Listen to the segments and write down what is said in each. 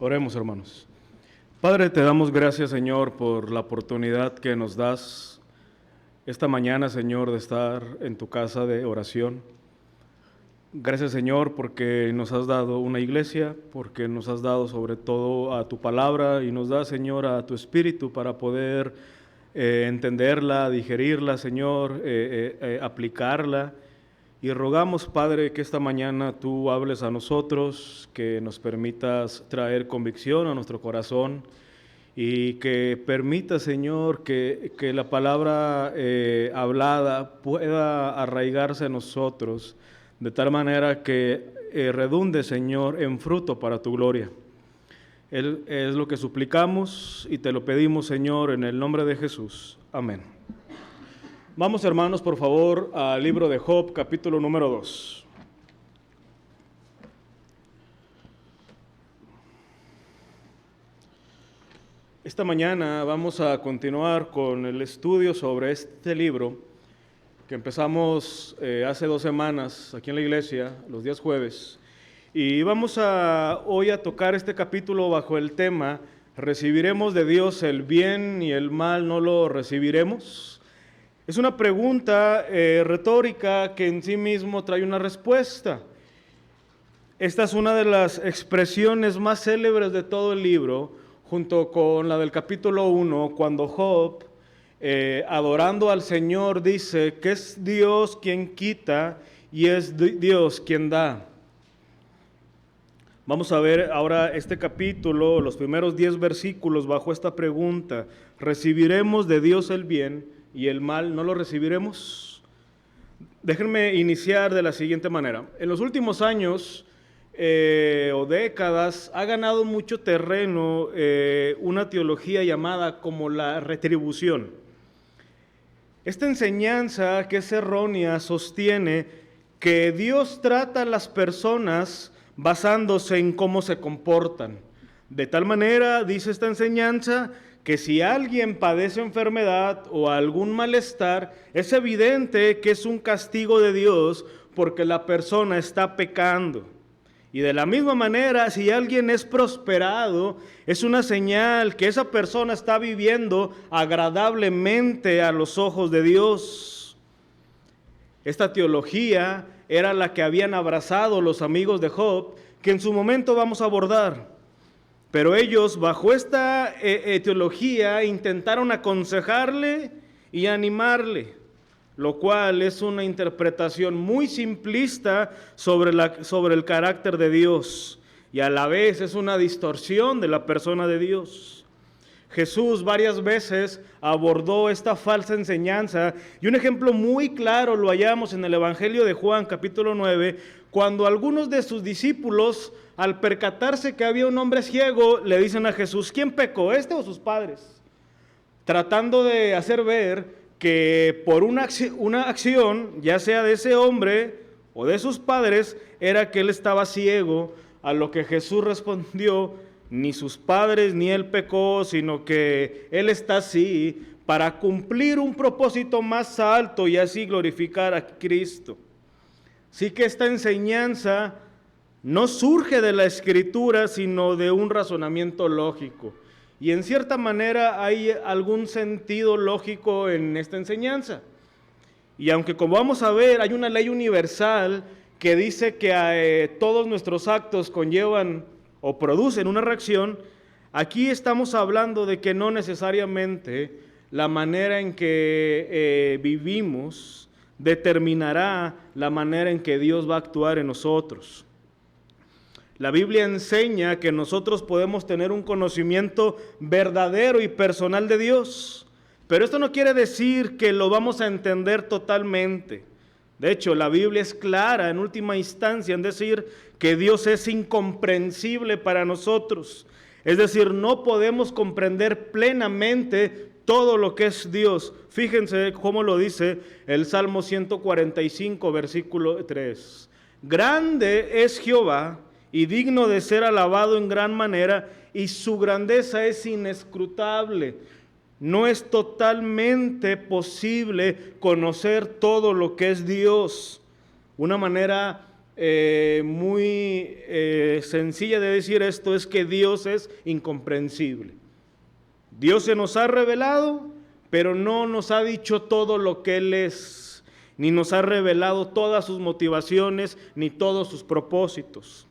Oremos, hermanos. Padre, te damos gracias, Señor, por la oportunidad que nos das esta mañana, Señor, de estar en tu casa de oración. Gracias, Señor, porque nos has dado una iglesia, porque nos has dado sobre todo a tu palabra y nos da, Señor, a tu espíritu para poder entenderla, digerirla, Señor, aplicarla. Y rogamos, Padre, que esta mañana tú hables a nosotros, que nos permitas traer convicción a nuestro corazón y que permita, Señor, que la palabra hablada pueda arraigarse en nosotros de tal manera que redunde, Señor, en fruto para tu gloria. Es lo que suplicamos y te lo pedimos, Señor, en el nombre de Jesús. Amén. Vamos, hermanos, por favor, al libro de Job, capítulo número 2. Esta mañana vamos a continuar con el estudio sobre este libro que empezamos hace 2 semanas aquí en la iglesia, los días jueves. Y vamos hoy a tocar este capítulo bajo el tema: ¿recibiremos de Dios el bien y el mal no lo recibiremos? Es una pregunta retórica que en sí mismo trae una respuesta. Esta es una de las expresiones más célebres de todo el libro, junto con la del capítulo 1, cuando Job, adorando al Señor, dice que es Dios quien quita y es Dios quien da. Vamos a ver ahora este capítulo, los primeros 10 versículos bajo esta pregunta: ¿recibiremos de Dios el bien y el mal no lo recibiremos? Déjenme iniciar de la siguiente manera. En los últimos años o décadas ha ganado mucho terreno una teología llamada como la retribución. Esta enseñanza, que es errónea, sostiene que Dios trata a las personas basándose en cómo se comportan. De tal manera, dice esta enseñanza, que si alguien padece enfermedad o algún malestar, es evidente que es un castigo de Dios porque la persona está pecando. Y de la misma manera, si alguien es prosperado, es una señal que esa persona está viviendo agradablemente a los ojos de Dios. Esta teología era la que habían abrazado los amigos de Job, que en su momento vamos a abordar. Pero ellos, bajo esta teología, intentaron aconsejarle y animarle, lo cual es una interpretación muy simplista sobre el carácter de Dios, y a la vez es una distorsión de la persona de Dios. Jesús varias veces abordó esta falsa enseñanza, y un ejemplo muy claro lo hallamos en el Evangelio de Juan, capítulo 9, cuando algunos de sus discípulos, al percatarse que había un hombre ciego, le dicen a Jesús: ¿quién pecó, este o sus padres? Tratando de hacer ver que por una acción, ya sea de ese hombre o de sus padres, era que él estaba ciego, a lo que Jesús respondió: ni sus padres ni él pecó, sino que él está así para cumplir un propósito más alto y así glorificar a Cristo. Así que esta enseñanza no surge de la Escritura, sino de un razonamiento lógico. Y en cierta manera hay algún sentido lógico en esta enseñanza. Y aunque, como vamos a ver, hay una ley universal que dice que todos nuestros actos conllevan o producen una reacción, aquí estamos hablando de que no necesariamente la manera en que vivimos determinará la manera en que Dios va a actuar en nosotros. La Biblia enseña que nosotros podemos tener un conocimiento verdadero y personal de Dios, pero esto no quiere decir que lo vamos a entender totalmente. De hecho, la Biblia es clara en última instancia en decir que Dios es incomprensible para nosotros. Es decir, no podemos comprender plenamente todo lo que es Dios. Fíjense cómo lo dice el Salmo 145, versículo 3. Grande es Jehová y digno de ser alabado en gran manera, y su grandeza es inescrutable. No es totalmente posible conocer todo lo que es Dios. Una manera muy sencilla de decir esto es que Dios es incomprensible. Dios se nos ha revelado, pero no nos ha dicho todo lo que Él es, ni nos ha revelado todas sus motivaciones, ni todos sus propósitos.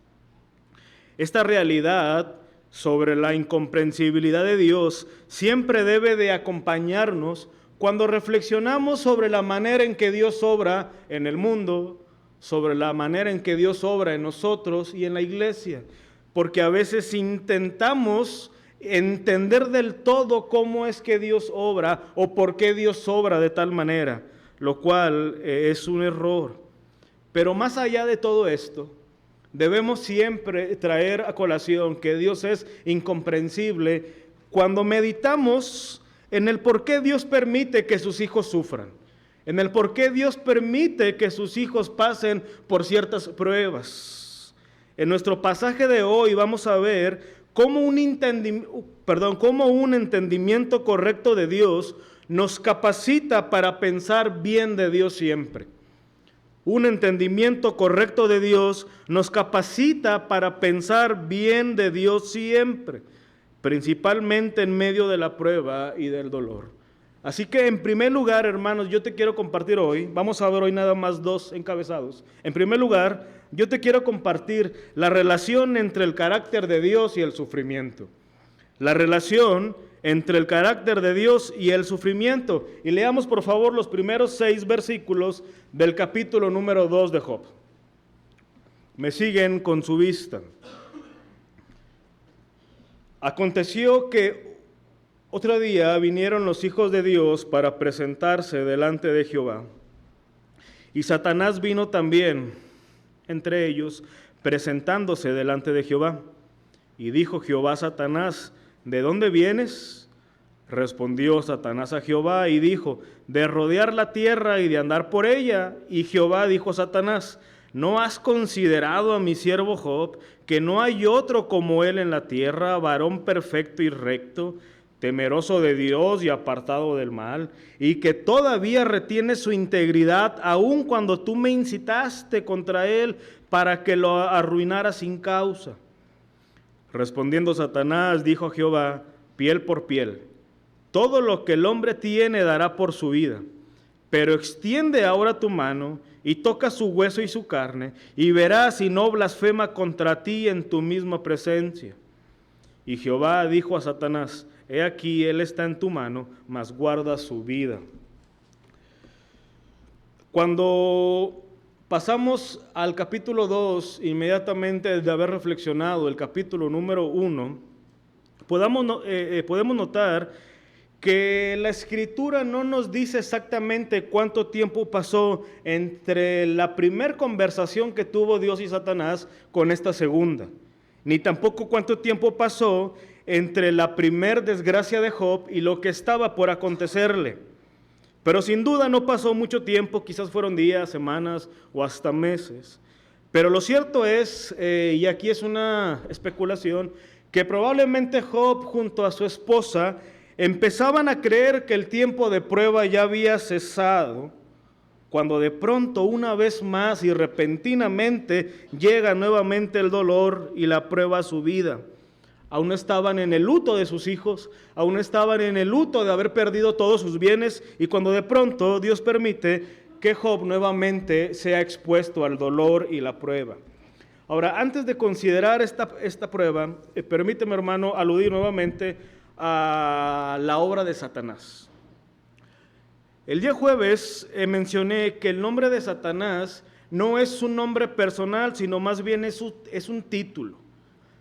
Esta realidad sobre la incomprensibilidad de Dios siempre debe de acompañarnos cuando reflexionamos sobre la manera en que Dios obra en el mundo, sobre la manera en que Dios obra en nosotros y en la iglesia, porque a veces intentamos entender del todo cómo es que Dios obra o por qué Dios obra de tal manera, lo cual es un error. Pero más allá de todo esto, debemos siempre traer a colación que Dios es incomprensible cuando meditamos en el por qué Dios permite que sus hijos sufran, en el por qué Dios permite que sus hijos pasen por ciertas pruebas. En nuestro pasaje de hoy vamos a ver cómo un entendimiento correcto de Dios nos capacita para pensar bien de Dios siempre. Un entendimiento correcto de Dios nos capacita para pensar bien de Dios siempre, principalmente en medio de la prueba y del dolor. Así que en primer lugar, hermanos, yo te quiero compartir hoy, vamos a ver hoy nada más dos encabezados. En primer lugar, yo te quiero compartir la relación entre el carácter de Dios y el sufrimiento. La relación entre el carácter de Dios y el sufrimiento. Y leamos por favor los primeros 6 versículos del capítulo número 2 de Job. Me siguen con su vista. Aconteció que otro día vinieron los hijos de Dios para presentarse delante de Jehová. Y Satanás vino también entre ellos, presentándose delante de Jehová. Y dijo Jehová a Satanás: ¿de dónde vienes? Respondió Satanás a Jehová y dijo: de rodear la tierra y de andar por ella. Y Jehová dijo a Satanás: ¿no has considerado a mi siervo Job, que no hay otro como él en la tierra, varón perfecto y recto, temeroso de Dios y apartado del mal, y que todavía retiene su integridad, aun cuando tú me incitaste contra él para que lo arruinara sin causa? Respondiendo Satanás, dijo a Jehová: piel por piel, todo lo que el hombre tiene dará por su vida, pero extiende ahora tu mano y toca su hueso y su carne, y verás si no blasfema contra ti en tu misma presencia. Y Jehová dijo a Satanás: he aquí, él está en tu mano, mas guarda su vida. Cuando pasamos al capítulo 2, inmediatamente de haber reflexionado el capítulo número 1, podemos notar que la Escritura no nos dice exactamente cuánto tiempo pasó entre la primera conversación que tuvo Dios y Satanás con esta segunda, ni tampoco cuánto tiempo pasó entre la primera desgracia de Job y lo que estaba por acontecerle. Pero sin duda no pasó mucho tiempo, quizás fueron días, semanas o hasta meses. Pero lo cierto es, y aquí es una especulación, que probablemente Job junto a su esposa empezaban a creer que el tiempo de prueba ya había cesado, cuando de pronto, una vez más y repentinamente, llega nuevamente el dolor y la prueba a su vida. Aún estaban en el luto de sus hijos, aún estaban en el luto de haber perdido todos sus bienes, y cuando de pronto Dios permite que Job nuevamente sea expuesto al dolor y la prueba. Ahora, antes de considerar esta prueba, permíteme, hermano, aludir nuevamente a la obra de Satanás. El día jueves mencioné que el nombre de Satanás no es un nombre personal, sino más bien es un título.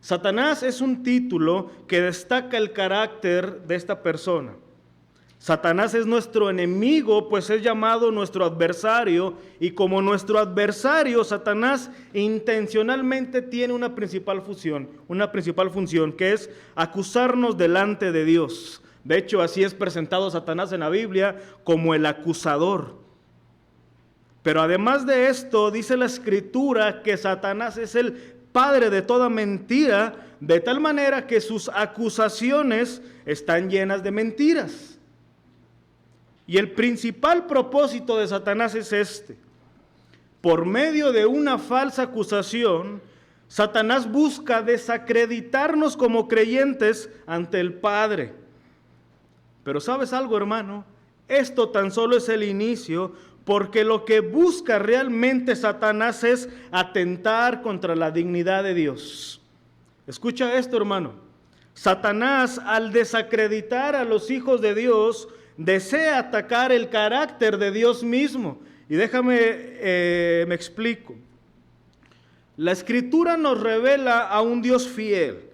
Satanás es un título que destaca el carácter de esta persona. Satanás es nuestro enemigo, pues es llamado nuestro adversario, y como nuestro adversario, Satanás intencionalmente tiene una principal función, que es acusarnos delante de Dios. De hecho, así es presentado Satanás en la Biblia, como el acusador. Pero además de esto, dice la Escritura que Satanás es el padre de toda mentira, de tal manera que sus acusaciones están llenas de mentiras. Y el principal propósito de Satanás es este: Por medio de una falsa acusación, Satanás busca desacreditarnos como creyentes ante el Padre. Pero ¿sabes algo, hermano? Esto tan solo es el inicio, porque lo que busca realmente Satanás es atentar contra la dignidad de Dios. Escucha esto, hermano. Satanás, al desacreditar a los hijos de Dios, desea atacar el carácter de Dios mismo. Y déjame, me explico. La Escritura nos revela a un Dios fiel.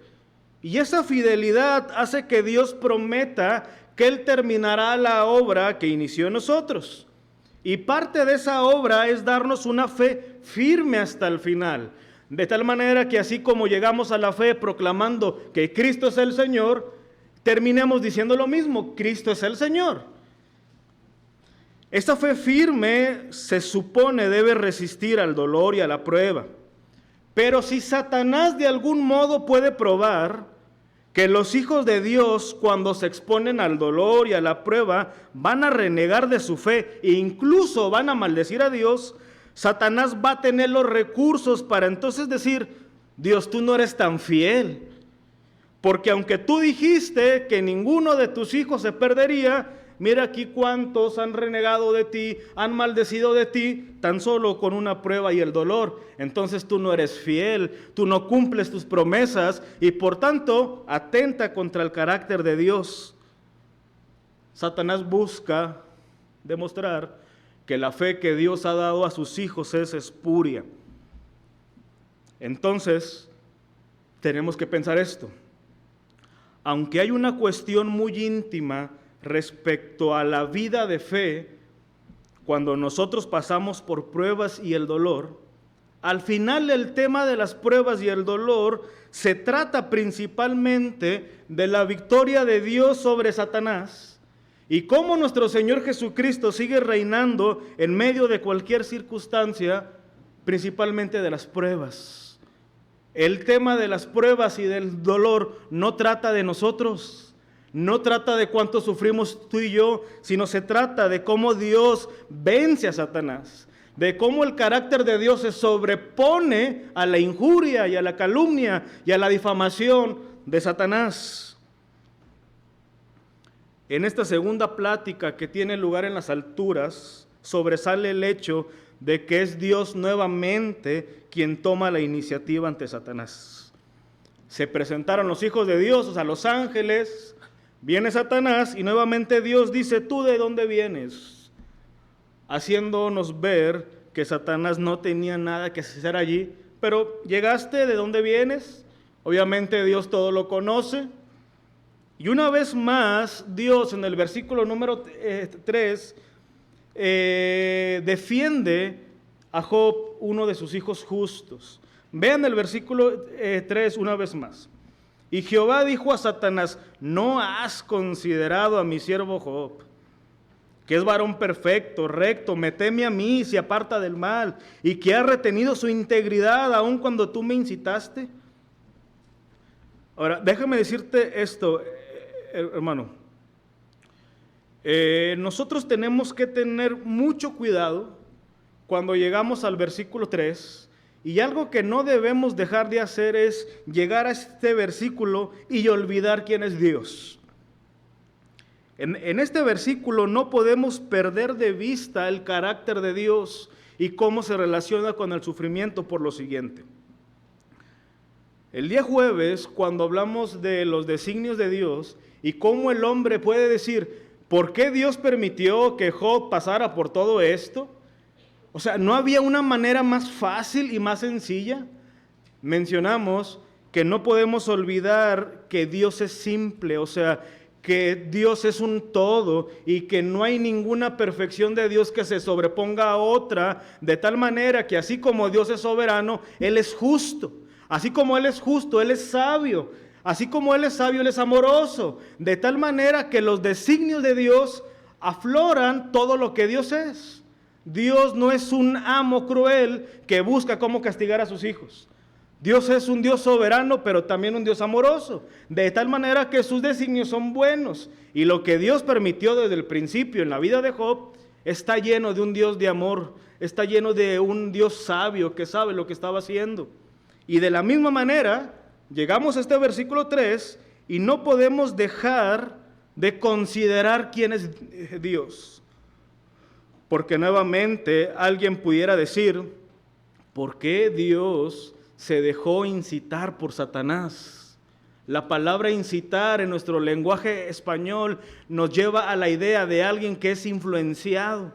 Y esa fidelidad hace que Dios prometa que Él terminará la obra que inició en nosotros. Y parte de esa obra es darnos una fe firme hasta el final. De tal manera que así como llegamos a la fe proclamando que Cristo es el Señor, terminemos diciendo lo mismo, Cristo es el Señor. Esta fe firme se supone debe resistir al dolor y a la prueba. Pero si Satanás de algún modo puede probar que los hijos de Dios, cuando se exponen al dolor y a la prueba, van a renegar de su fe e incluso van a maldecir a Dios, Satanás va a tener los recursos para entonces decir, Dios, tú no eres tan fiel, porque aunque tú dijiste que ninguno de tus hijos se perdería, mira aquí cuántos han renegado de ti, han maldecido de ti, tan solo con una prueba y el dolor. Entonces tú no eres fiel, tú no cumples tus promesas y por tanto atenta contra el carácter de Dios. Satanás busca demostrar que la fe que Dios ha dado a sus hijos es espuria. Entonces, tenemos que pensar esto. Aunque hay una cuestión muy íntima respecto a la vida de fe, cuando nosotros pasamos por pruebas y el dolor, al final el tema de las pruebas y el dolor se trata principalmente de la victoria de Dios sobre Satanás y cómo nuestro Señor Jesucristo sigue reinando en medio de cualquier circunstancia, principalmente de las pruebas. El tema de las pruebas y del dolor no trata de nosotros. No trata de cuánto sufrimos tú y yo, sino se trata de cómo Dios vence a Satanás, de cómo el carácter de Dios se sobrepone a la injuria y a la calumnia y a la difamación de Satanás. En esta segunda plática que tiene lugar en las alturas, sobresale el hecho de que es Dios nuevamente quien toma la iniciativa ante Satanás. Se presentaron los hijos de Dios, o sea, los ángeles. Viene Satanás y nuevamente Dios dice, ¿tú de dónde vienes? Haciéndonos ver que Satanás no tenía nada que hacer allí. Pero ¿llegaste? ¿De dónde vienes? Obviamente Dios todo lo conoce. Y una vez más, Dios en el versículo número 3 defiende a Job, uno de sus hijos justos. Vean el versículo 3 una vez más. Y Jehová dijo a Satanás, ¿no has considerado a mi siervo Job, que es varón perfecto, recto, me teme a mí, se aparta del mal, y que ha retenido su integridad aun cuando tú me incitaste? Ahora, déjame decirte esto, hermano. Nosotros tenemos que tener mucho cuidado cuando llegamos al versículo 3, y algo que no debemos dejar de hacer es llegar a este versículo y olvidar quién es Dios. En este versículo no podemos perder de vista el carácter de Dios y cómo se relaciona con el sufrimiento por lo siguiente. El día jueves, cuando hablamos de los designios de Dios y cómo el hombre puede decir, ¿por qué Dios permitió que Job pasara por todo esto? O sea, ¿no había una manera más fácil y más sencilla? Mencionamos que no podemos olvidar que Dios es simple, o sea, que Dios es un todo y que no hay ninguna perfección de Dios que se sobreponga a otra, de tal manera que así como Dios es soberano, Él es justo. Así como Él es justo, Él es sabio. Así como Él es sabio, Él es amoroso. De tal manera que los designios de Dios afloran todo lo que Dios es. Dios no es un amo cruel que busca cómo castigar a sus hijos. Dios es un Dios soberano, pero también un Dios amoroso. De tal manera que sus designios son buenos. Y lo que Dios permitió desde el principio en la vida de Job está lleno de un Dios de amor, está lleno de un Dios sabio que sabe lo que estaba haciendo. Y de la misma manera, llegamos a este versículo 3 y no podemos dejar de considerar quién es Dios. Porque nuevamente alguien pudiera decir, ¿por qué Dios se dejó incitar por Satanás? La palabra incitar en nuestro lenguaje español nos lleva a la idea de alguien que es influenciado.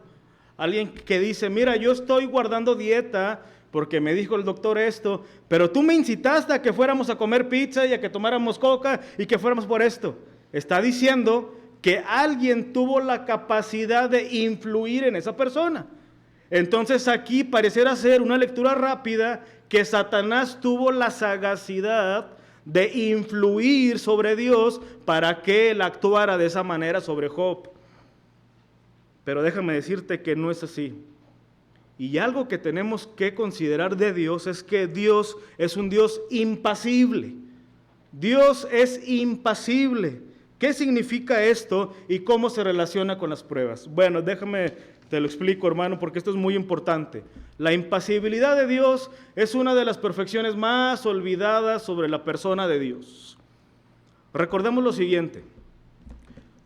Alguien que dice, mira, yo estoy guardando dieta porque me dijo el doctor esto, pero tú me incitaste a que fuéramos a comer pizza y a que tomáramos coca y que fuéramos por esto. Está diciendo que alguien tuvo la capacidad de influir en esa persona. Entonces aquí pareciera ser una lectura rápida que Satanás tuvo la sagacidad de influir sobre Dios para que él actuara de esa manera sobre Job. Pero déjame decirte que no es así. Y algo que tenemos que considerar de Dios es que Dios es un Dios impasible. Dios es impasible. ¿Qué significa esto y cómo se relaciona con las pruebas? Bueno, déjame, te lo explico, hermano, porque esto es muy importante. La impasibilidad de Dios es una de las perfecciones más olvidadas sobre la persona de Dios. Recordemos lo siguiente.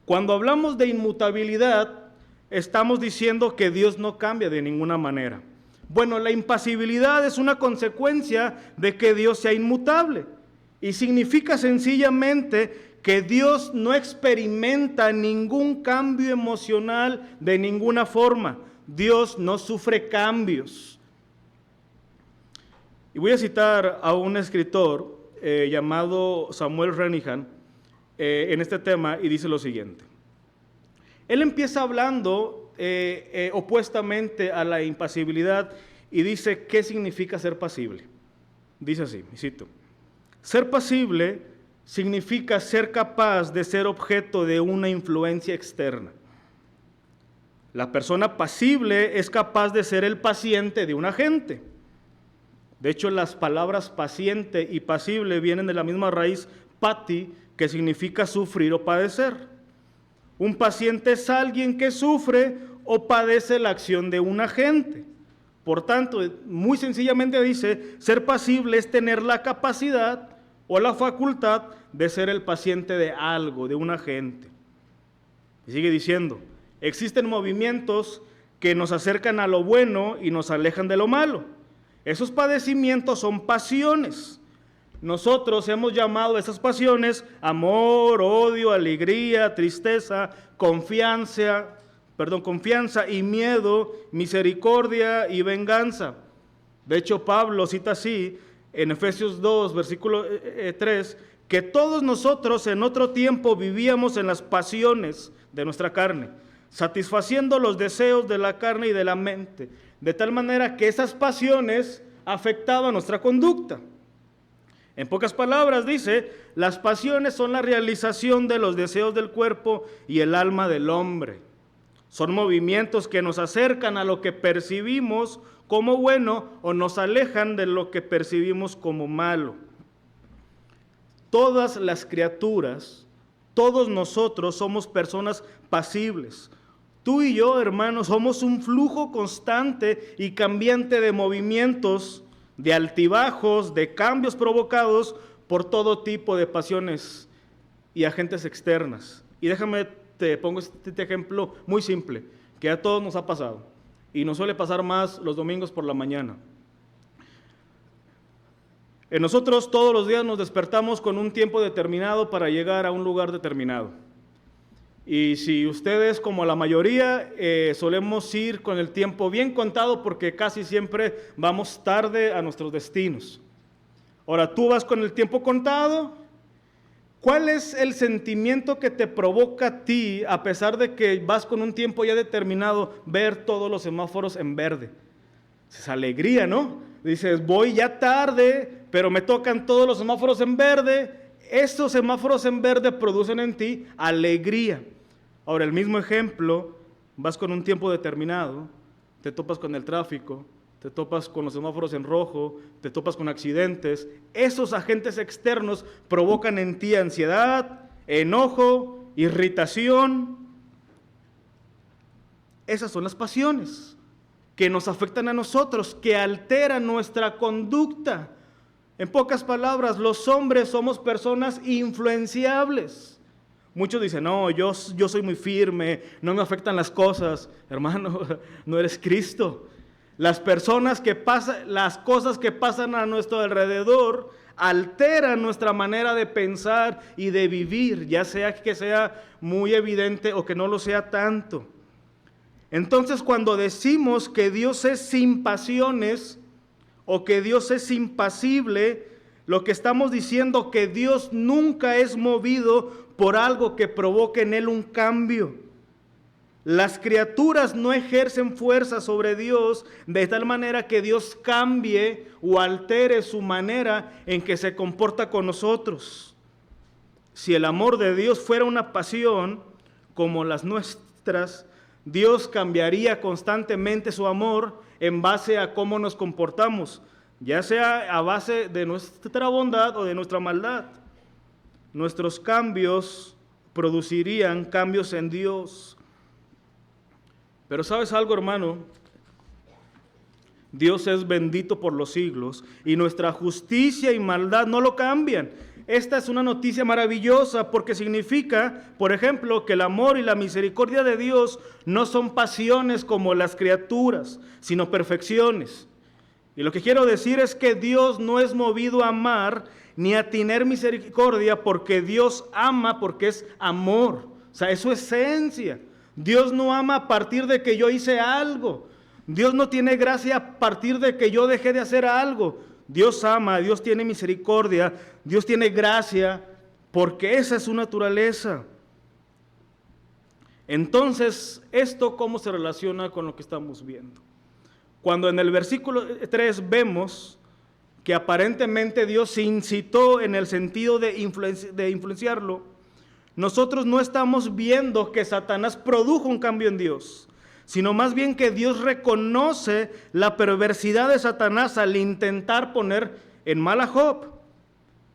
Cuando hablamos de inmutabilidad, estamos diciendo que Dios no cambia de ninguna manera. Bueno, la impasibilidad es una consecuencia de que Dios sea inmutable. Y significa sencillamente que Dios no experimenta ningún cambio emocional de ninguna forma. Dios no sufre cambios. Y voy a citar a un escritor llamado Samuel Renihan en este tema y dice lo siguiente. Él empieza hablando opuestamente a la impasibilidad y dice, ¿qué significa ser pasible? Dice así, y cito, ser pasible significa ser capaz de ser objeto de una influencia externa. La persona pasible es capaz de ser el paciente de un agente. De hecho, las palabras paciente y pasible vienen de la misma raíz pati, que significa sufrir o padecer. Un paciente es alguien que sufre o padece la acción de un agente. Por tanto, muy sencillamente dice, ser pasible es tener la capacidad o la facultad de ser el paciente de algo, de un agente. Y sigue diciendo, existen movimientos que nos acercan a lo bueno y nos alejan de lo malo. Esos padecimientos son pasiones. Nosotros hemos llamado a esas pasiones amor, odio, alegría, tristeza, confianza y miedo, misericordia y venganza. De hecho, Pablo cita así en Efesios 2, versículo 3, que todos nosotros en otro tiempo vivíamos en las pasiones de nuestra carne, satisfaciendo los deseos de la carne y de la mente, de tal manera que esas pasiones afectaban nuestra conducta. En pocas palabras dice, las pasiones son la realización de los deseos del cuerpo y el alma del hombre. Son movimientos que nos acercan a lo que percibimos como bueno o nos alejan de lo que percibimos como malo. Todas las criaturas, todos nosotros somos personas pasibles. Tú y yo, hermanos, somos un flujo constante y cambiante de movimientos, de altibajos, de cambios provocados por todo tipo de pasiones y agentes externas. Y déjame, te pongo este ejemplo muy simple, que a todos nos ha pasado, y nos suele pasar más los domingos por la mañana. Nosotros todos los días nos despertamos con un tiempo determinado para llegar a un lugar determinado. Y si ustedes, como la mayoría, solemos ir con el tiempo bien contado porque casi siempre vamos tarde a nuestros destinos. Ahora, tú vas con el tiempo contado. ¿Cuál es el sentimiento que te provoca a ti, a pesar de que vas con un tiempo ya determinado, ver todos los semáforos en verde? Es alegría, ¿no? Dices, voy ya tarde, pero me tocan todos los semáforos en verde. Estos semáforos en verde producen en ti alegría. Ahora, el mismo ejemplo, vas con un tiempo determinado, te topas con el tráfico, te topas con los semáforos en rojo, te topas con accidentes. Esos agentes externos provocan en ti ansiedad, enojo, irritación. Esas son las pasiones que nos afectan a nosotros, que alteran nuestra conducta. En pocas palabras, los hombres somos personas influenciables. Muchos dicen, no, yo soy muy firme, no me afectan las cosas. Hermano, no eres Cristo. Las cosas que pasan a nuestro alrededor alteran nuestra manera de pensar y de vivir, ya sea que sea muy evidente o que no lo sea tanto. Entonces, cuando decimos que Dios es sin pasiones o que Dios es impasible, lo que estamos diciendo que Dios nunca es movido por algo que provoque en él un cambio. Las criaturas no ejercen fuerza sobre Dios de tal manera que Dios cambie o altere su manera en que se comporta con nosotros. Si el amor de Dios fuera una pasión como las nuestras, Dios cambiaría constantemente su amor en base a cómo nos comportamos, ya sea a base de nuestra bondad o de nuestra maldad. Nuestros cambios producirían cambios en Dios. Pero ¿sabes algo, hermano? Dios es bendito por los siglos y nuestra justicia y maldad no lo cambian. Esta es una noticia maravillosa porque significa, por ejemplo, que el amor y la misericordia de Dios no son pasiones como las criaturas, sino perfecciones. Y lo que quiero decir es que Dios no es movido a amar ni a tener misericordia porque Dios ama, porque es amor. O sea, es su esencia. Dios no ama a partir de que yo hice algo. Dios no tiene gracia a partir de que yo dejé de hacer algo. Dios ama, Dios tiene misericordia, Dios tiene gracia, porque esa es su naturaleza. Entonces, ¿esto cómo se relaciona con lo que estamos viendo? Cuando en el versículo 3 vemos que aparentemente Dios se incitó en el sentido de influenciarlo, nosotros no estamos viendo que Satanás produjo un cambio en Dios, sino más bien que Dios reconoce la perversidad de Satanás al intentar poner en mal a Job.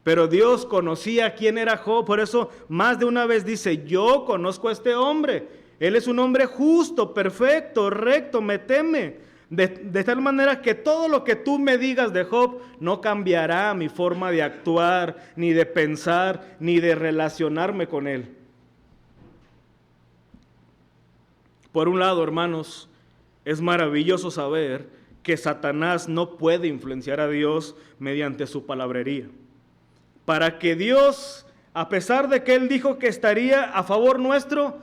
Pero Dios conocía quién era Job, por eso más de una vez dice, yo conozco a este hombre, él es un hombre justo, perfecto, recto, me teme. De tal manera que todo lo que tú me digas de Job no cambiará mi forma de actuar, ni de pensar, ni de relacionarme con él. Por un lado, hermanos, es maravilloso saber que Satanás no puede influenciar a Dios mediante su palabrería. Para que Dios, a pesar de que Él dijo que estaría a favor nuestro,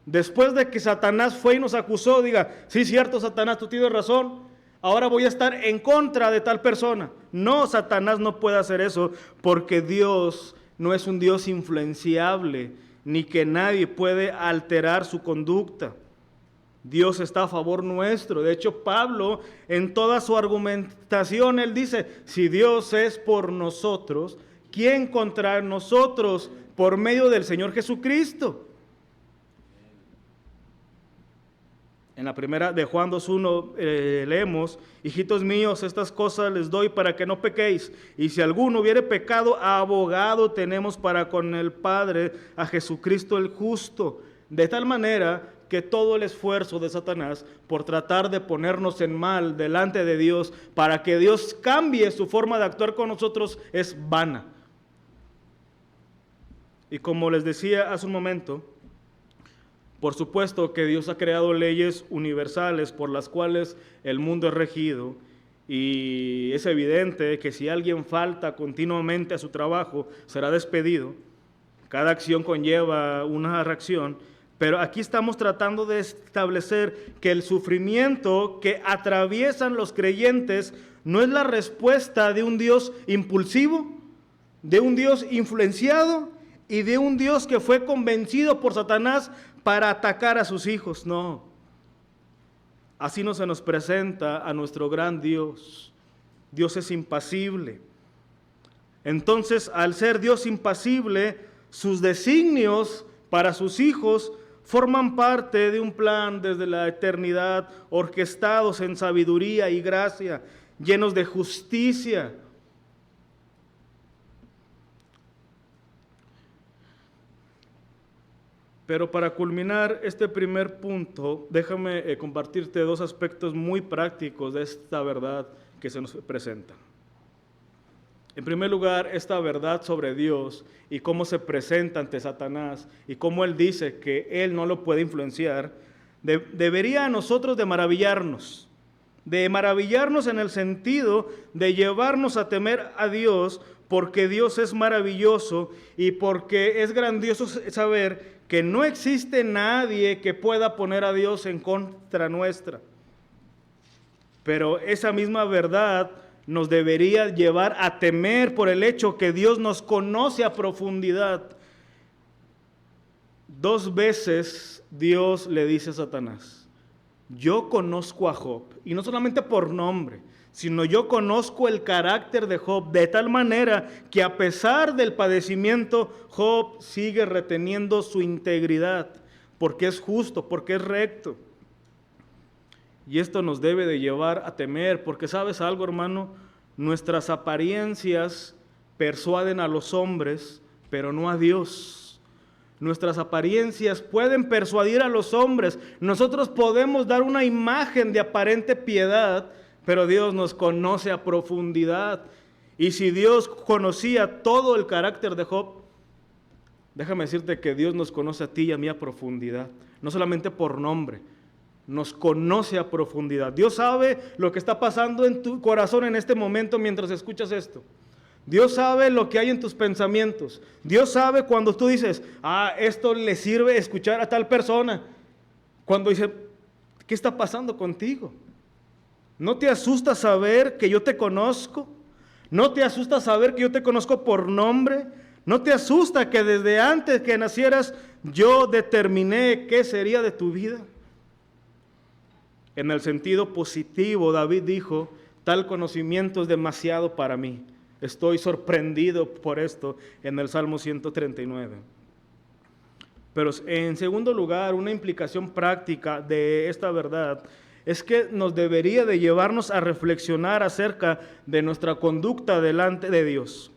después de que Satanás fue y nos acusó, diga, sí, cierto, Satanás, tú tienes razón, ahora voy a estar en contra de tal persona. No, Satanás no puede hacer eso, porque Dios no es un Dios influenciable, ni que nadie puede alterar su conducta. Dios está a favor nuestro. De hecho, Pablo, en toda su argumentación, él dice, si Dios es por nosotros, ¿quién contra nosotros por medio del Señor Jesucristo? En la primera de Juan 2:1 leemos, hijitos míos, estas cosas les doy para que no pequéis. Y si alguno hubiere pecado, abogado tenemos para con el Padre, a Jesucristo el justo. De tal manera que todo el esfuerzo de Satanás por tratar de ponernos en mal delante de Dios, para que Dios cambie su forma de actuar con nosotros, es vana. Y como les decía hace un momento, por supuesto que Dios ha creado leyes universales por las cuales el mundo es regido, y es evidente que si alguien falta continuamente a su trabajo, será despedido. Cada acción conlleva una reacción, pero aquí estamos tratando de establecer que el sufrimiento que atraviesan los creyentes no es la respuesta de un Dios impulsivo, de un Dios influenciado y de un Dios que fue convencido por Satanás para atacar a sus hijos. No, así no se nos presenta a nuestro gran Dios. Dios es impasible. Entonces, al ser Dios impasible, sus designios para sus hijos forman parte de un plan desde la eternidad, orquestados en sabiduría y gracia, llenos de justicia. Pero para culminar este primer punto, déjame compartirte dos aspectos muy prácticos de esta verdad que se nos presenta. En primer lugar, esta verdad sobre Dios y cómo se presenta ante Satanás y cómo él dice que él no lo puede influenciar, debería a nosotros de maravillarnos en el sentido de llevarnos a temer a Dios, porque Dios es maravilloso y porque es grandioso saber que no existe nadie que pueda poner a Dios en contra nuestra. Pero esa misma verdad nos debería llevar a temer por el hecho que Dios nos conoce a profundidad. 2 veces Dios le dice a Satanás: yo conozco a Job, y no solamente por nombre, sino yo conozco el carácter de Job, de tal manera que a pesar del padecimiento, Job sigue reteniendo su integridad, porque es justo, porque es recto. Y esto nos debe de llevar a temer, porque ¿sabes algo, hermano? Nuestras apariencias persuaden a los hombres, pero no a Dios. Nuestras apariencias pueden persuadir a los hombres. Nosotros podemos dar una imagen de aparente piedad, pero Dios nos conoce a profundidad. Y si Dios conocía todo el carácter de Job, déjame decirte que Dios nos conoce a ti y a mí a profundidad, no solamente por nombre. Nos conoce a profundidad. Dios sabe lo que está pasando en tu corazón en este momento mientras escuchas esto. Dios sabe lo que hay en tus pensamientos. Dios sabe cuando tú dices: esto le sirve escuchar a tal persona. Cuando dice: ¿qué está pasando contigo? ¿No te asusta saber que yo te conozco? ¿No te asusta saber que yo te conozco por nombre? ¿No te asusta que desde antes que nacieras yo determiné qué sería de tu vida? En el sentido positivo, David dijo: tal conocimiento es demasiado para mí. Estoy sorprendido por esto, en el Salmo 139. Pero en segundo lugar, una implicación práctica de esta verdad es que nos debería de llevarnos a reflexionar acerca de nuestra conducta delante de Dios.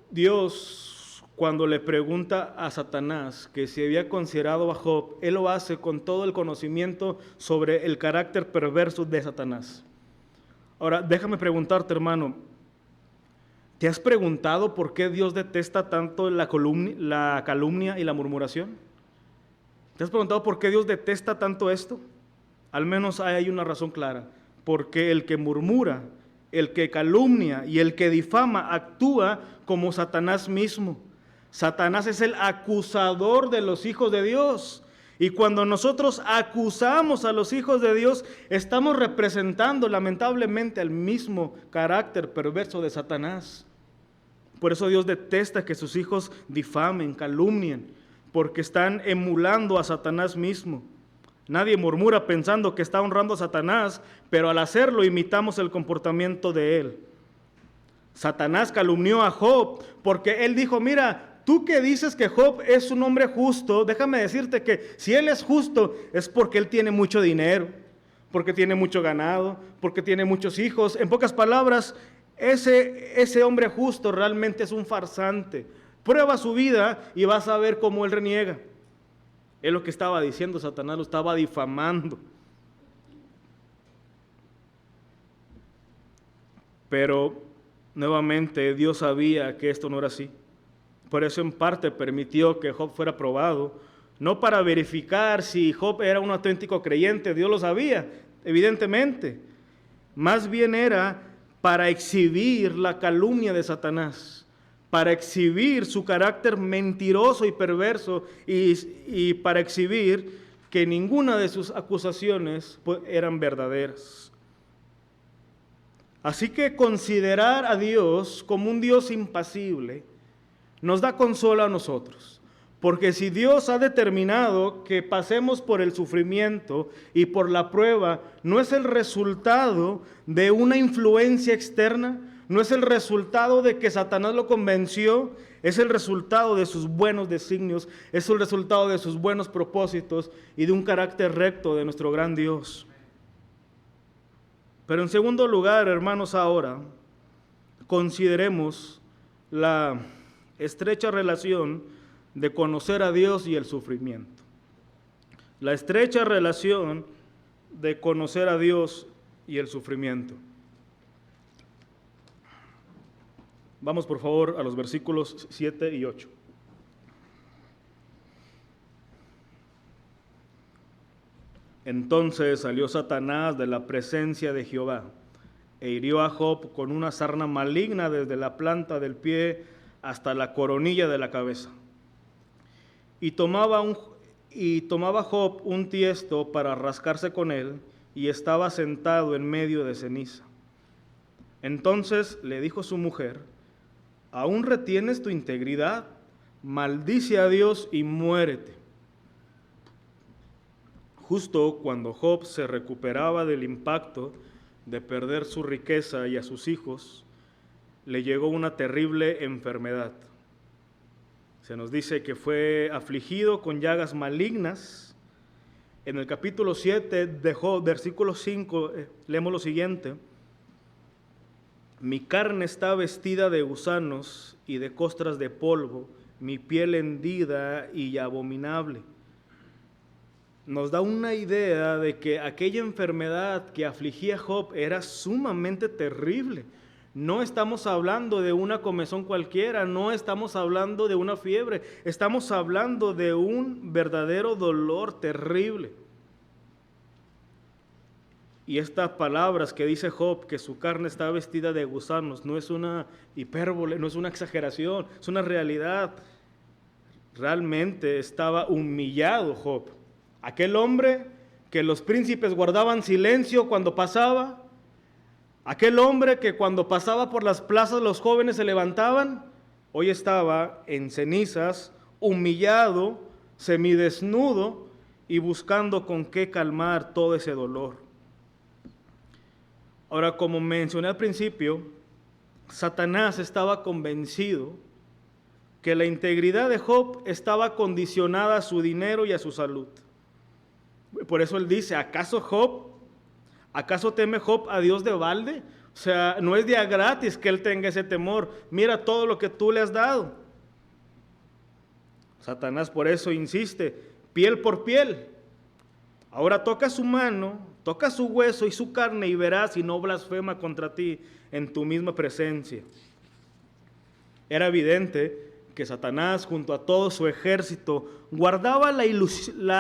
Dios, cuando le pregunta a Satanás que si había considerado a Job, él lo hace con todo el conocimiento sobre el carácter perverso de Satanás. Ahora, déjame preguntarte, hermano, ¿te has preguntado por qué Dios detesta tanto la calumnia y la murmuración? ¿Te has preguntado por qué Dios detesta tanto esto? Al menos hay una razón clara: porque el que murmura, el que calumnia y el que difama actúa como Satanás mismo. Satanás es el acusador de los hijos de Dios. Y cuando nosotros acusamos a los hijos de Dios, estamos representando lamentablemente el mismo carácter perverso de Satanás. Por eso Dios detesta que sus hijos difamen, calumnien, porque están emulando a Satanás mismo. Nadie murmura pensando que está honrando a Satanás, pero al hacerlo imitamos el comportamiento de él. Satanás calumnió a Job porque él dijo: mira, tú que dices que Job es un hombre justo, déjame decirte que si él es justo es porque él tiene mucho dinero, porque tiene mucho ganado, porque tiene muchos hijos. En pocas palabras, ese hombre justo realmente es un farsante. Prueba su vida y vas a ver cómo él reniega. Es lo que estaba diciendo Satanás, lo estaba difamando. Pero nuevamente Dios sabía que esto no era así. Por eso en parte permitió que Job fuera probado, no para verificar si Job era un auténtico creyente, Dios lo sabía, evidentemente. Más bien era para exhibir la calumnia de Satanás, para exhibir su carácter mentiroso y perverso y para exhibir que ninguna de sus acusaciones eran verdaderas. Así que considerar a Dios como un Dios impasible nos da consuelo a nosotros, porque si Dios ha determinado que pasemos por el sufrimiento y por la prueba, no es el resultado de una influencia externa, no es el resultado de que Satanás lo convenció, es el resultado de sus buenos designios, es el resultado de sus buenos propósitos y de un carácter recto de nuestro gran Dios. Pero en segundo lugar, hermanos, ahora consideremos la estrecha relación de conocer a Dios y el sufrimiento. La estrecha relación de conocer a Dios y el sufrimiento. Vamos por favor a los versículos 7 y 8. Entonces salió Satanás de la presencia de Jehová e hirió a Job con una sarna maligna desde la planta del pie hasta la coronilla de la cabeza. Y tomaba Job un tiesto para rascarse con él, y estaba sentado en medio de ceniza. Entonces le dijo su mujer: ¿aún retienes tu integridad? Maldice a Dios y muérete. Justo cuando Job se recuperaba del impacto de perder su riqueza y a sus hijos, le llegó una terrible enfermedad. Se nos dice que fue afligido con llagas malignas. En el capítulo 7 de Job, versículo 5, leemos lo siguiente: mi carne está vestida de gusanos y de costras de polvo, mi piel hendida y abominable. Nos da una idea de que aquella enfermedad que afligía a Job era sumamente terrible. No estamos hablando de una comezón cualquiera, no estamos hablando de una fiebre, estamos hablando de un verdadero dolor terrible. Y estas palabras que dice Job, que su carne está vestida de gusanos, no es una hipérbole, no es una exageración, es una realidad. Realmente estaba humillado Job. Aquel hombre que los príncipes guardaban silencio cuando pasaba, aquel hombre que cuando pasaba por las plazas los jóvenes se levantaban, hoy estaba en cenizas, humillado, semidesnudo y buscando con qué calmar todo ese dolor. Ahora, como mencioné al principio, Satanás estaba convencido que la integridad de Job estaba condicionada a su dinero y a su salud. Por eso él dice: ¿acaso teme Job a Dios de balde? O sea, no es de a gratis que él tenga ese temor. Mira todo lo que tú le has dado. Satanás por eso insiste, piel por piel. Ahora toca su mano, toca su hueso y su carne y verás si no blasfema contra ti en tu misma presencia. Era evidente que Satanás, junto a todo su ejército, guardaba la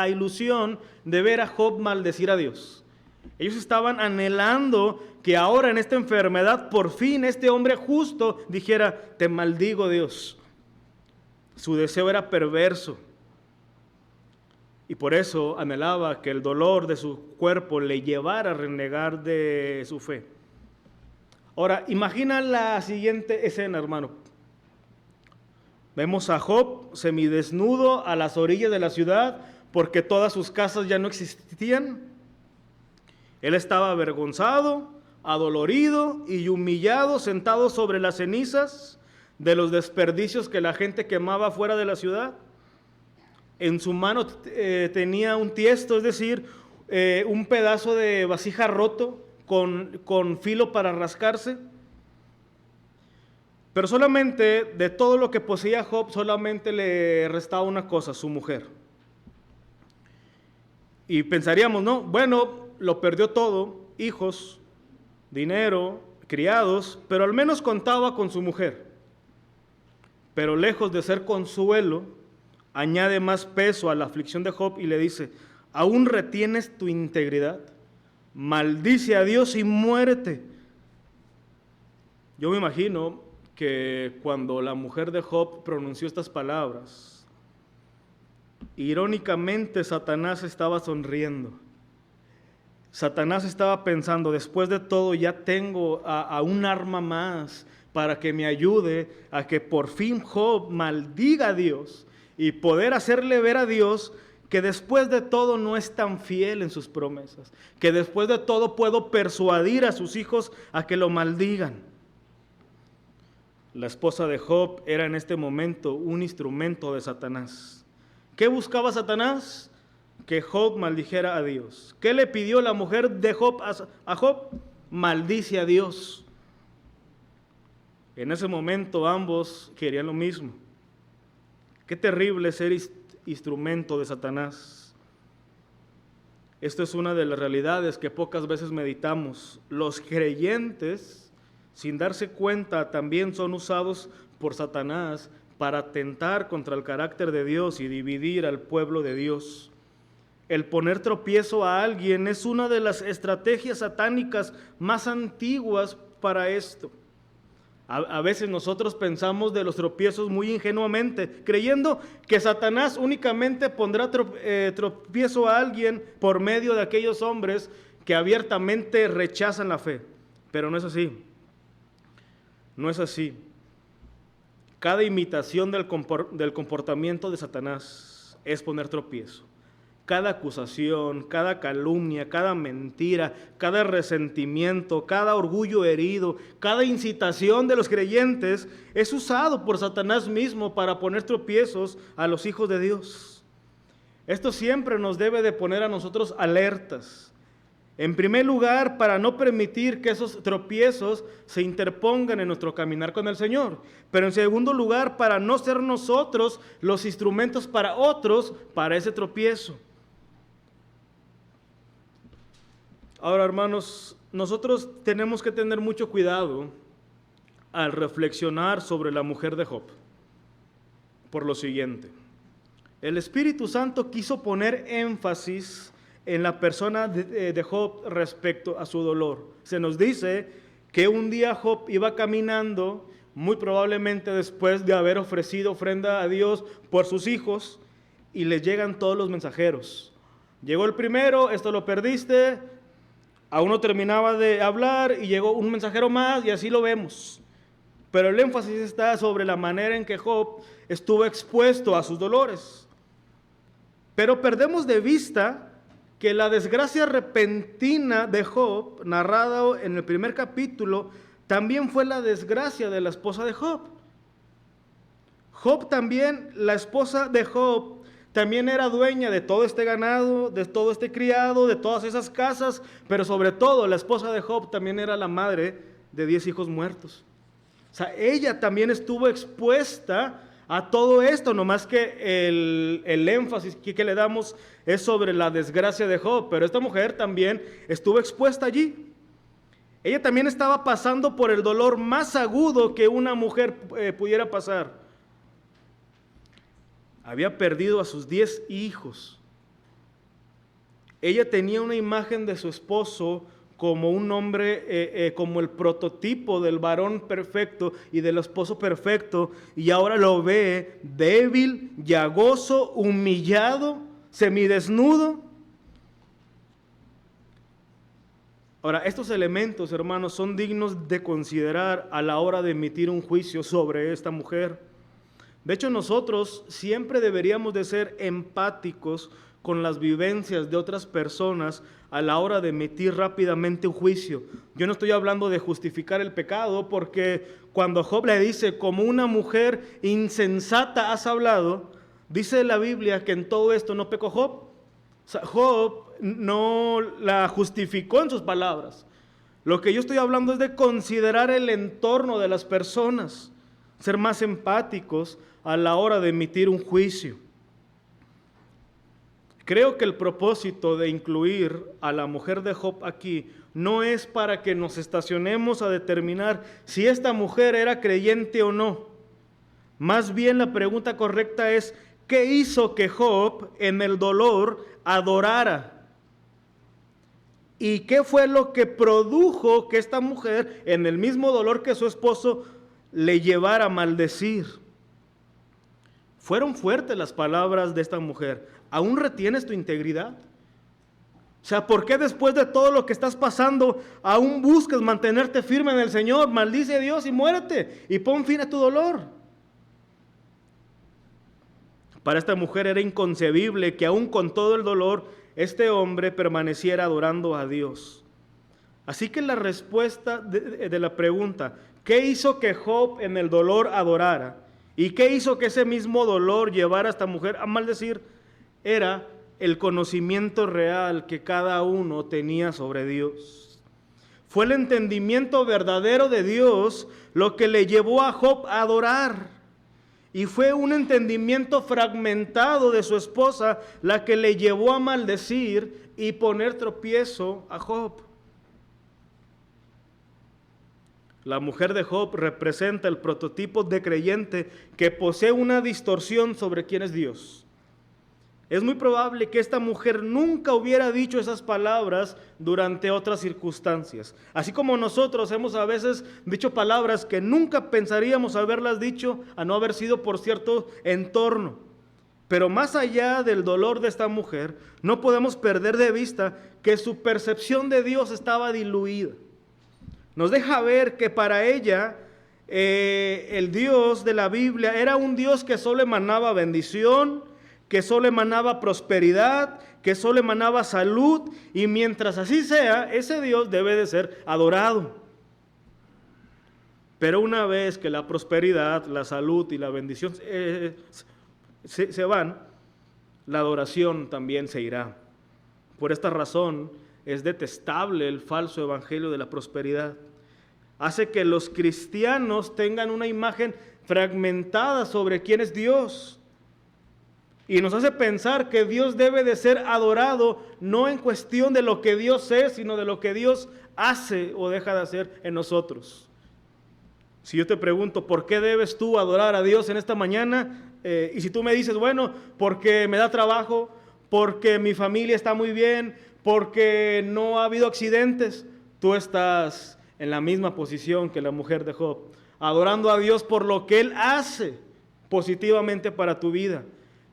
ilusión de ver a Job maldecir a Dios. Ellos estaban anhelando que ahora en esta enfermedad, por fin este hombre justo dijera: te maldigo, Dios. Su deseo era perverso. Y por eso anhelaba que el dolor de su cuerpo le llevara a renegar de su fe. Ahora, imagina la siguiente escena, hermano. Vemos a Job semidesnudo a las orillas de la ciudad porque todas sus casas ya no existían. Él estaba avergonzado, adolorido y humillado, sentado sobre las cenizas de los desperdicios que la gente quemaba fuera de la ciudad. En su mano tenía un tiesto, es decir, un pedazo de vasija roto con filo para rascarse. Pero solamente de todo lo que poseía Job, solamente le restaba una cosa: su mujer. Y pensaríamos, no, bueno, lo perdió todo, hijos, dinero, criados, pero al menos contaba con su mujer. Pero lejos de ser consuelo, añade más peso a la aflicción de Job y le dice: ¿aún retienes tu integridad? Maldice a Dios y muérete. Yo me imagino que cuando la mujer de Job pronunció estas palabras, irónicamente Satanás estaba sonriendo. Satanás estaba pensando: después de todo ya tengo a un arma más para que me ayude a que por fin Job maldiga a Dios y poder hacerle ver a Dios que después de todo no es tan fiel en sus promesas, que después de todo puedo persuadir a sus hijos a que lo maldigan. La esposa de Job era en este momento un instrumento de Satanás. ¿Qué buscaba Satanás? Que Job maldijera a Dios. ¿Qué le pidió la mujer de Job a Job? Maldice a Dios. En ese momento ambos querían lo mismo. Qué terrible ser instrumento de Satanás. Esto es una de las realidades que pocas veces meditamos. Los creyentes, sin darse cuenta, también son usados por Satanás para atentar contra el carácter de Dios y dividir al pueblo de Dios. El poner tropiezo a alguien es una de las estrategias satánicas más antiguas para esto. A veces nosotros pensamos de los tropiezos muy ingenuamente, creyendo que Satanás únicamente pondrá tropiezo a alguien por medio de aquellos hombres que abiertamente rechazan la fe. Pero no es así. No es así. Cada imitación del comportamiento de Satanás es poner tropiezo. Cada acusación, cada calumnia, cada mentira, cada resentimiento, cada orgullo herido, cada incitación de los creyentes es usado por Satanás mismo para poner tropiezos a los hijos de Dios. Esto siempre nos debe de poner a nosotros alertas. En primer lugar, para no permitir que esos tropiezos se interpongan en nuestro caminar con el Señor. Pero en segundo lugar, para no ser nosotros los instrumentos para otros para ese tropiezo. Ahora, hermanos, nosotros tenemos que tener mucho cuidado al reflexionar sobre la mujer de Job. Por lo siguiente, el Espíritu Santo quiso poner énfasis en la persona de Job respecto a su dolor. Se nos dice que un día Job iba caminando, muy probablemente después de haber ofrecido ofrenda a Dios por sus hijos, y le llegan todos los mensajeros. Llegó el primero, esto lo perdiste, aún no terminaba de hablar y llegó un mensajero más y así lo vemos. Pero el énfasis está sobre la manera en que Job estuvo expuesto a sus dolores. Pero perdemos de vista que la desgracia repentina de Job, narrada en el primer capítulo, también fue la desgracia de la esposa de Job. Job también, la esposa de Job, también era dueña de todo este ganado, de todo este criado, de todas esas casas, pero sobre todo la esposa de Job también era la madre de 10 hijos muertos. O sea, ella también estuvo expuesta a todo esto, nomás que el énfasis que le damos es sobre la desgracia de Job, pero esta mujer también estuvo expuesta allí. Ella también estaba pasando por el dolor más agudo que una mujer pudiera pasar. Había perdido a sus 10 hijos. Ella tenía una imagen de su esposo como un hombre, como el prototipo del varón perfecto y del esposo perfecto, y ahora lo ve débil, llagoso, humillado, semidesnudo. Ahora, estos elementos, hermanos, son dignos de considerar a la hora de emitir un juicio sobre esta mujer. De hecho, nosotros siempre deberíamos de ser empáticos con las vivencias de otras personas a la hora de emitir rápidamente un juicio. Yo no estoy hablando de justificar el pecado, porque cuando Job le dice, como una mujer insensata has hablado, dice la Biblia que en todo esto no pecó Job. O sea, Job no la justificó en sus palabras. Lo que yo estoy hablando es de considerar el entorno de las personas, ser más empáticos a la hora de emitir un juicio. Creo que el propósito de incluir a la mujer de Job aquí no es para que nos estacionemos a determinar si esta mujer era creyente o no. Más bien la pregunta correcta es, ¿qué hizo que Job en el dolor adorara? ¿Y qué fue lo que produjo que esta mujer, en el mismo dolor que su esposo, le llevara a maldecir? Fueron fuertes las palabras de esta mujer. ¿Aún retienes tu integridad? O sea, ¿por qué después de todo lo que estás pasando, aún buscas mantenerte firme en el Señor? Maldice a Dios y muérete y pon fin a tu dolor. Para esta mujer era inconcebible que aún con todo el dolor, este hombre permaneciera adorando a Dios. Así que la respuesta de la pregunta, ¿qué hizo que Job en el dolor adorara? ¿Y qué hizo que ese mismo dolor llevara a esta mujer a maldecir? Era el conocimiento real que cada uno tenía sobre Dios. Fue el entendimiento verdadero de Dios lo que le llevó a Job a adorar. Y fue un entendimiento fragmentado de su esposa la que le llevó a maldecir y poner tropiezo a Job. La mujer de Job representa el prototipo de creyente que posee una distorsión sobre quién es Dios. Es muy probable que esta mujer nunca hubiera dicho esas palabras durante otras circunstancias. Así como nosotros hemos a veces dicho palabras que nunca pensaríamos haberlas dicho a no haber sido por cierto entorno. Pero más allá del dolor de esta mujer, no podemos perder de vista que su percepción de Dios estaba diluida. Nos deja ver que para ella el Dios de la Biblia era un Dios que solo emanaba bendición, que solo emanaba prosperidad, que solo emanaba salud, y mientras así sea, ese Dios debe de ser adorado. Pero una vez que la prosperidad, la salud y la bendición se van, la adoración también se irá. Por esta razón es detestable el falso evangelio de la prosperidad. Hace que los cristianos tengan una imagen fragmentada sobre quién es Dios. Y nos hace pensar que Dios debe de ser adorado no en cuestión de lo que Dios es, sino de lo que Dios hace o deja de hacer en nosotros. Si yo te pregunto, ¿por qué debes tú adorar a Dios en esta mañana? Y si tú me dices, bueno, porque me da trabajo, porque mi familia está muy bien, porque no ha habido accidentes, tú estás en la misma posición que la mujer de Job, adorando a Dios por lo que Él hace positivamente para tu vida.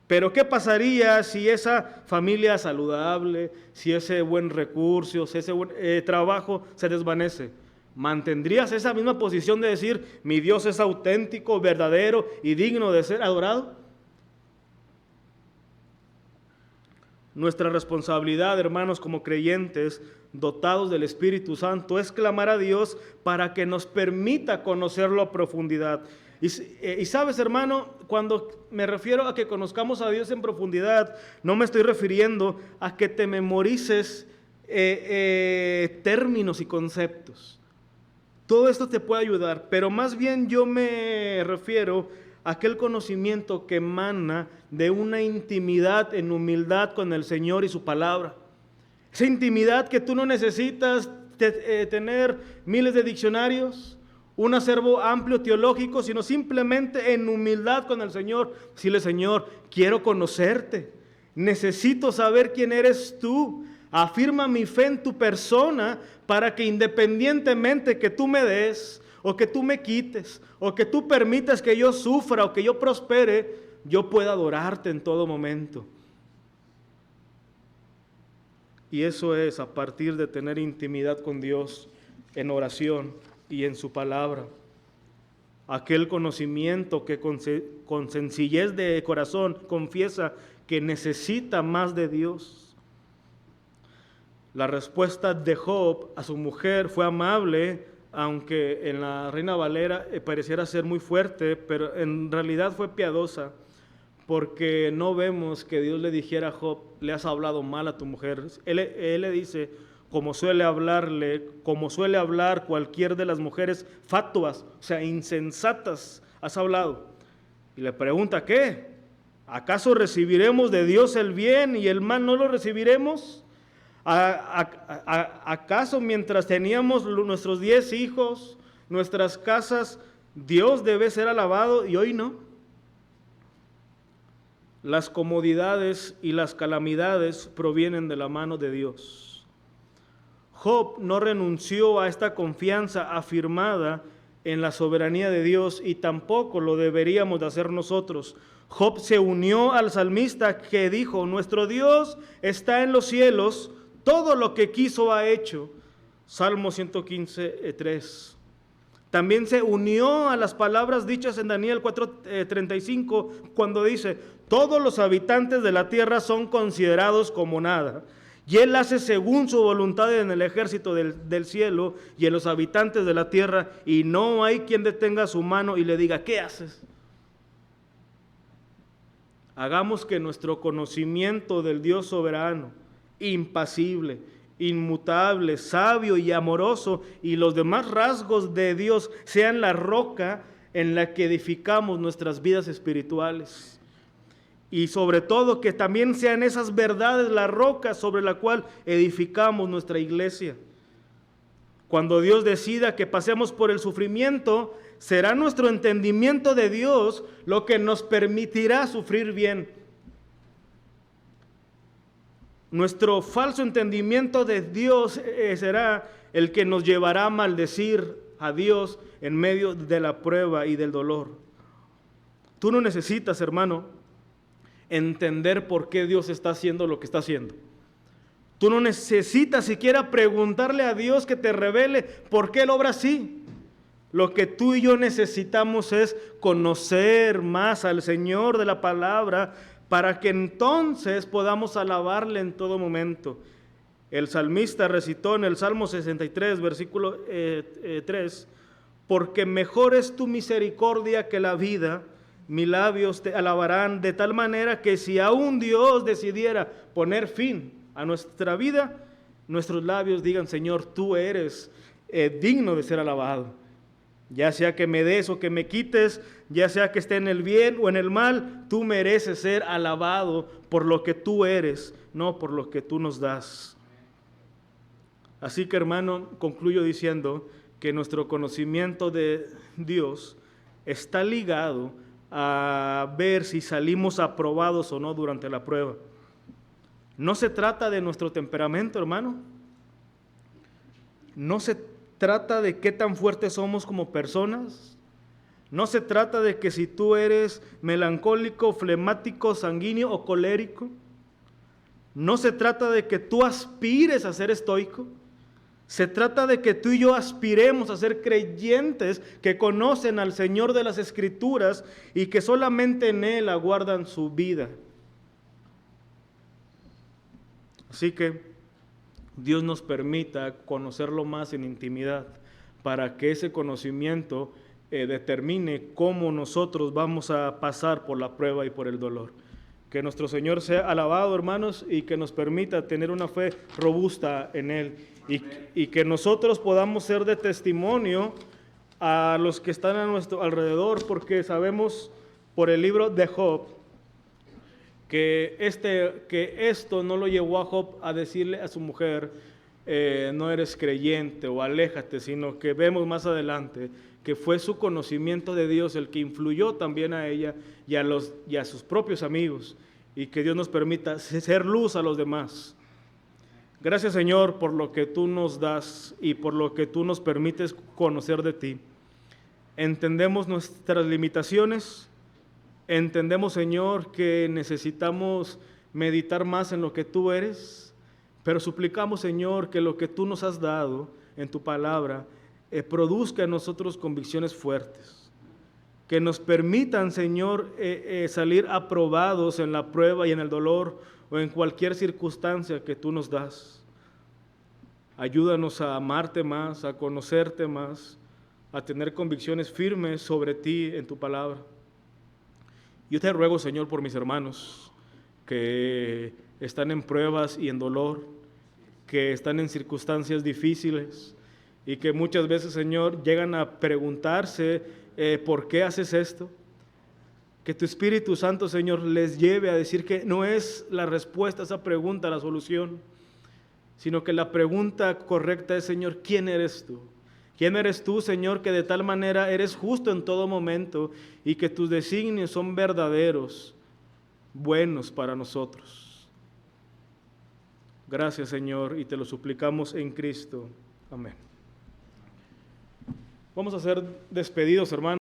Pero ¿qué pasaría si esa familia saludable, si ese buen recurso, si ese buen trabajo se desvanece? ¿Mantendrías esa misma posición de decir, mi Dios es auténtico, verdadero y digno de ser adorado? Nuestra responsabilidad, hermanos, como creyentes, dotados del Espíritu Santo, es clamar a Dios para que nos permita conocerlo a profundidad. Y sabes, hermano, cuando me refiero a que conozcamos a Dios en profundidad, no me estoy refiriendo a que te memorices términos y conceptos. Todo esto te puede ayudar, pero más bien yo me refiero a aquel conocimiento que emana de una intimidad en humildad con el Señor y su palabra. Esa intimidad que tú no necesitas tener miles de diccionarios, un acervo amplio teológico, sino simplemente en humildad con el Señor. Decirle, Señor, quiero conocerte, necesito saber quién eres tú, afirma mi fe en tu persona para que independientemente que tú me des, o que tú me quites, o que tú permitas que yo sufra, o que yo prospere, yo pueda adorarte en todo momento. Y eso es a partir de tener intimidad con Dios en oración y en su palabra. Aquel conocimiento que con sencillez de corazón confiesa que necesita más de Dios. La respuesta de Job a su mujer fue amable, aunque en la Reina Valera pareciera ser muy fuerte, pero en realidad fue piadosa, porque no vemos que Dios le dijera a Job, le has hablado mal a tu mujer. Él le dice, como suele hablar cualquier de las mujeres fatuas, o sea, insensatas, has hablado. Y le pregunta, ¿qué? ¿Acaso recibiremos de Dios el bien y el mal no lo recibiremos? ¿Acaso mientras teníamos nuestros 10 hijos, nuestras casas, Dios debe ser alabado y hoy no? Las comodidades y las calamidades provienen de la mano de Dios. Job no renunció a esta confianza afirmada en la soberanía de Dios y tampoco lo deberíamos de hacer nosotros. Job se unió al salmista que dijo, nuestro Dios está en los cielos, todo lo que quiso ha hecho. Salmo 115:3. También se unió a las palabras dichas en Daniel 4:35 cuando dice, todos los habitantes de la tierra son considerados como nada. Y Él hace según su voluntad en el ejército del cielo y en los habitantes de la tierra, y no hay quien detenga su mano y le diga, ¿qué haces? Hagamos que nuestro conocimiento del Dios soberano, impasible, inmutable, sabio y amoroso, y los demás rasgos de Dios sean la roca en la que edificamos nuestras vidas espirituales. Y sobre todo que también sean esas verdades la roca sobre la cual edificamos nuestra iglesia. Cuando Dios decida que pasemos por el sufrimiento, será nuestro entendimiento de Dios lo que nos permitirá sufrir bien. Nuestro falso entendimiento de Dios será el que nos llevará a maldecir a Dios en medio de la prueba y del dolor. Tú no necesitas, hermano, entender por qué Dios está haciendo lo que está haciendo. Tú no necesitas siquiera preguntarle a Dios que te revele por qué Él obra así. Lo que tú y yo necesitamos es conocer más al Señor de la palabra para que entonces podamos alabarle en todo momento. El salmista recitó en el Salmo 63, versículo 3, porque mejor es tu misericordia que la vida, mis labios te alabarán, de tal manera que si aún Dios decidiera poner fin a nuestra vida, nuestros labios digan, Señor, tú eres digno de ser alabado. Ya sea que me des o que me quites, ya sea que esté en el bien o en el mal, tú mereces ser alabado por lo que tú eres, no por lo que tú nos das. Así que, hermano, concluyo diciendo que nuestro conocimiento de Dios está ligado a ver si salimos aprobados o no durante la prueba. No se trata de nuestro temperamento, hermano. No se trata de qué tan fuertes somos como personas. No se trata de que si tú eres melancólico, flemático, sanguíneo o colérico. No se trata de que tú aspires a ser estoico. Se trata de que tú y yo aspiremos a ser creyentes que conocen al Señor de las Escrituras y que solamente en Él aguardan su vida. Así que Dios nos permita conocerlo más en intimidad para que ese conocimiento determine cómo nosotros vamos a pasar por la prueba y por el dolor. Que nuestro Señor sea alabado, hermanos, y que nos permita tener una fe robusta en Él. Y que nosotros podamos ser de testimonio a los que están a nuestro alrededor, porque sabemos por el libro de Job que esto no lo llevó a Job a decirle a su mujer, no eres creyente o aléjate, sino que vemos más adelante que fue su conocimiento de Dios el que influyó también a ella y a sus propios amigos, y que Dios nos permita ser luz a los demás. Gracias, Señor, por lo que tú nos das y por lo que tú nos permites conocer de ti. Entendemos nuestras limitaciones, entendemos, Señor, que necesitamos meditar más en lo que tú eres, pero suplicamos, Señor, que lo que tú nos has dado en tu palabra produzca en nosotros convicciones fuertes, que nos permitan, Señor, salir aprobados en la prueba y en el dolor o en cualquier circunstancia que tú nos das. Ayúdanos a amarte más, a conocerte más, a tener convicciones firmes sobre ti en tu palabra. Yo te ruego, Señor, por mis hermanos que están en pruebas y en dolor, que están en circunstancias difíciles y que muchas veces, Señor, llegan a preguntarse ¿por qué haces esto? Que tu Espíritu Santo, Señor, les lleve a decir que no es la respuesta a esa pregunta la solución, sino que la pregunta correcta es, Señor, ¿quién eres tú? ¿Quién eres tú, Señor, que de tal manera eres justo en todo momento y que tus designios son verdaderos, buenos para nosotros? Gracias, Señor, y te lo suplicamos en Cristo. Amén. Vamos a ser despedidos, hermanos.